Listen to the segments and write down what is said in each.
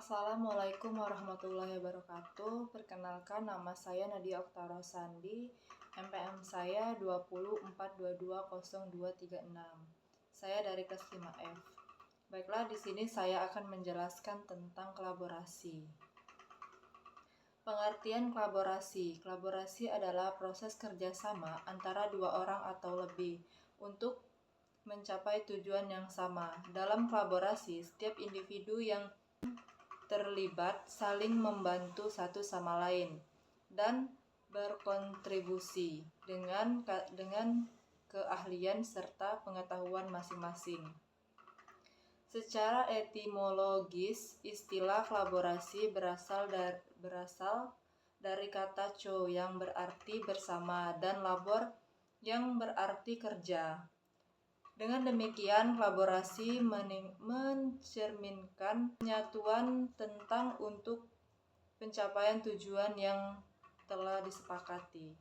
Assalamualaikum warahmatullahi wabarakatuh. Perkenalkan, nama saya Nadia Oktara Sandi. MPM saya 2042200236. Saya dari kelas 5F. Baiklah, di sini saya akan menjelaskan tentang kolaborasi. Pengertian kolaborasi. Kolaborasi adalah proses kerjasama antara dua orang atau lebih untuk mencapai tujuan yang sama. Dalam kolaborasi, setiap individu yang terlibat saling membantu satu sama lain dan berkontribusi dengan keahlian serta pengetahuan masing-masing. Secara etimologis, istilah kolaborasi berasal dari kata co yang berarti bersama dan labor yang berarti kerja. Dengan demikian, kolaborasi mencerminkan penyatuan tentang untuk pencapaian tujuan yang telah disepakati.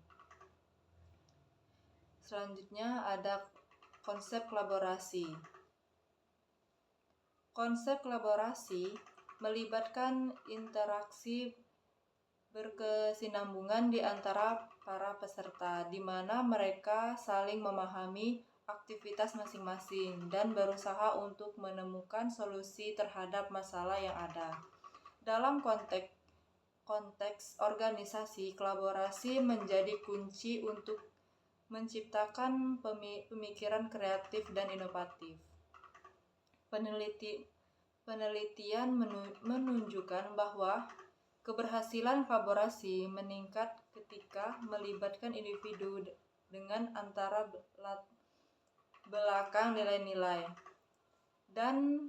Selanjutnya ada konsep kolaborasi. Konsep kolaborasi melibatkan interaksi berkesinambungan di antara para peserta, di mana mereka saling memahami aktivitas masing-masing dan berusaha untuk menemukan solusi terhadap masalah yang ada. Dalam konteks organisasi, kolaborasi menjadi kunci untuk menciptakan pemikiran kreatif dan inovatif. Penelitian menunjukkan bahwa keberhasilan kolaborasi meningkat ketika melibatkan individu dengan antara belakang nilai-nilai dan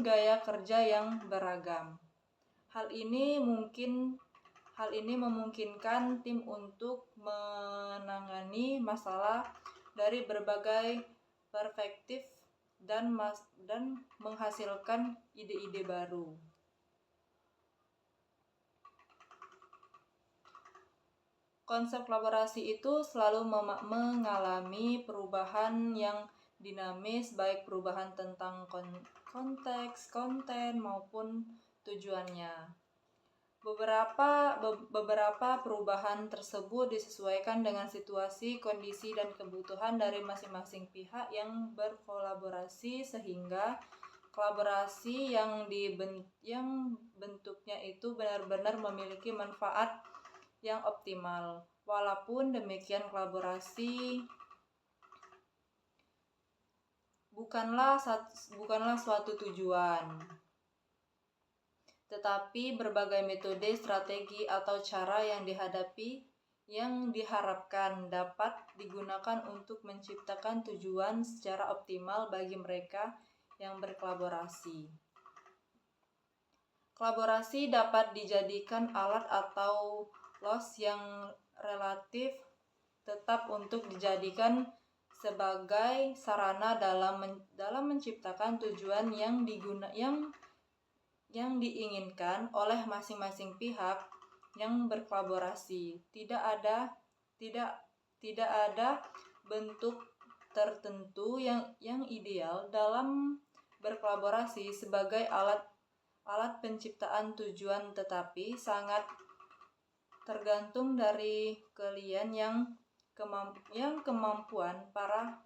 gaya kerja yang beragam. Hal ini memungkinkan tim untuk menangani masalah dari berbagai perspektif dan menghasilkan ide-ide baru. Konsep kolaborasi itu selalu mengalami perubahan yang dinamis, baik perubahan tentang konteks, konten, maupun tujuannya. Beberapa perubahan tersebut disesuaikan dengan situasi, kondisi, dan kebutuhan dari masing-masing pihak yang berkolaborasi, sehingga kolaborasi yang bentuknya itu benar-benar memiliki manfaat yang optimal. Walaupun demikian, kolaborasi bukanlah suatu tujuan, tetapi berbagai metode, strategi, atau cara yang diharapkan dapat digunakan untuk menciptakan tujuan secara optimal bagi mereka yang berkolaborasi. Kolaborasi dapat dijadikan alat atau los yang relatif tetap untuk dijadikan sebagai sarana dalam menciptakan tujuan yang diinginkan oleh masing-masing pihak yang berkolaborasi. Tidak ada bentuk tertentu yang ideal dalam berkolaborasi sebagai alat penciptaan tujuan, tetapi sangat tergantung dari keahlian yang kemampuan para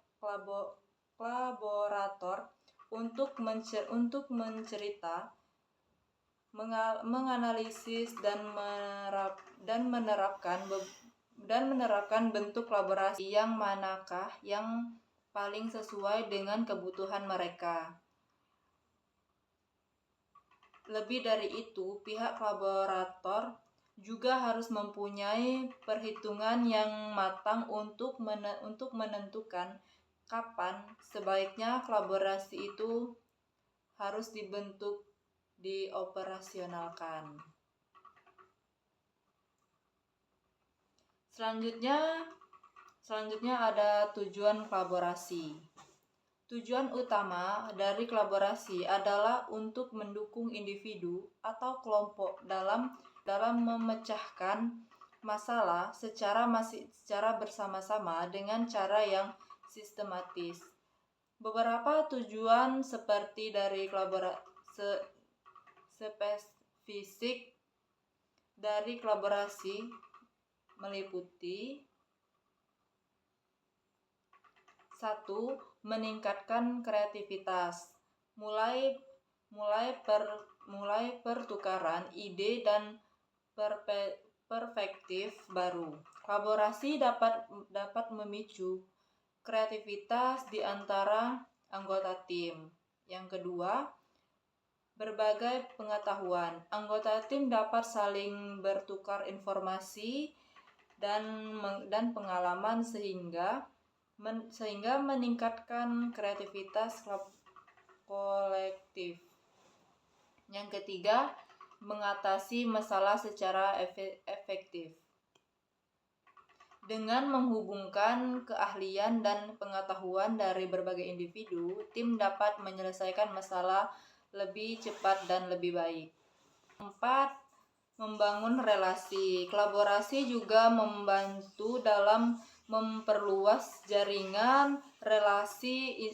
kolaborator untuk mencerita, menganalisis dan menerapkan bentuk kolaborasi yang manakah yang paling sesuai dengan kebutuhan mereka. Lebih dari itu, pihak kolaborator juga harus mempunyai perhitungan yang matang untuk menentukan kapan sebaiknya kolaborasi itu harus dioperasionalkan. Selanjutnya ada tujuan kolaborasi. Tujuan utama dari kolaborasi adalah untuk mendukung individu atau kelompok dalam memecahkan masalah secara bersama-sama dengan cara yang sistematis. Beberapa tujuan seperti spesifik dari kolaborasi meliputi 1. Meningkatkan kreativitas, mulai pertukaran ide dan perspektif baru. Kolaborasi dapat memicu kreativitas di antara anggota tim. Yang kedua, berbagai pengetahuan. Anggota tim dapat saling bertukar informasi dan pengalaman sehingga meningkatkan kreativitas kolektif. Yang ketiga, mengatasi masalah secara efektif. Dengan menghubungkan keahlian dan pengetahuan dari berbagai individu, tim dapat menyelesaikan masalah lebih cepat dan lebih baik. 4. Membangun relasi. Kolaborasi juga membantu dalam memperluas jaringan relasi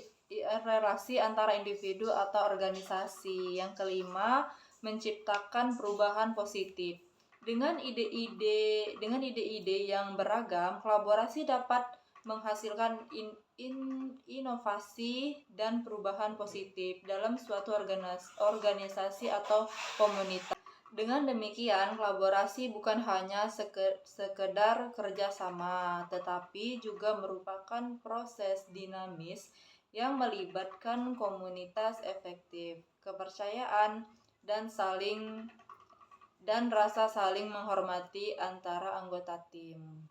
antara individu atau organisasi. Yang kelima, menciptakan perubahan positif. Dengan ide-ide yang beragam, kolaborasi dapat menghasilkan inovasi dan perubahan positif dalam suatu organisasi atau komunitas. Dengan demikian, kolaborasi bukan hanya sekedar kerjasama, tetapi juga merupakan proses dinamis yang melibatkan komunitas efektif, kepercayaan, dan rasa saling menghormati antara anggota tim.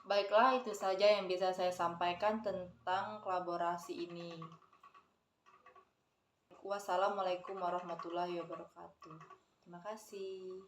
Baiklah, itu saja yang bisa saya sampaikan tentang kolaborasi ini. Wassalamualaikum warahmatullahi wabarakatuh. Terima kasih.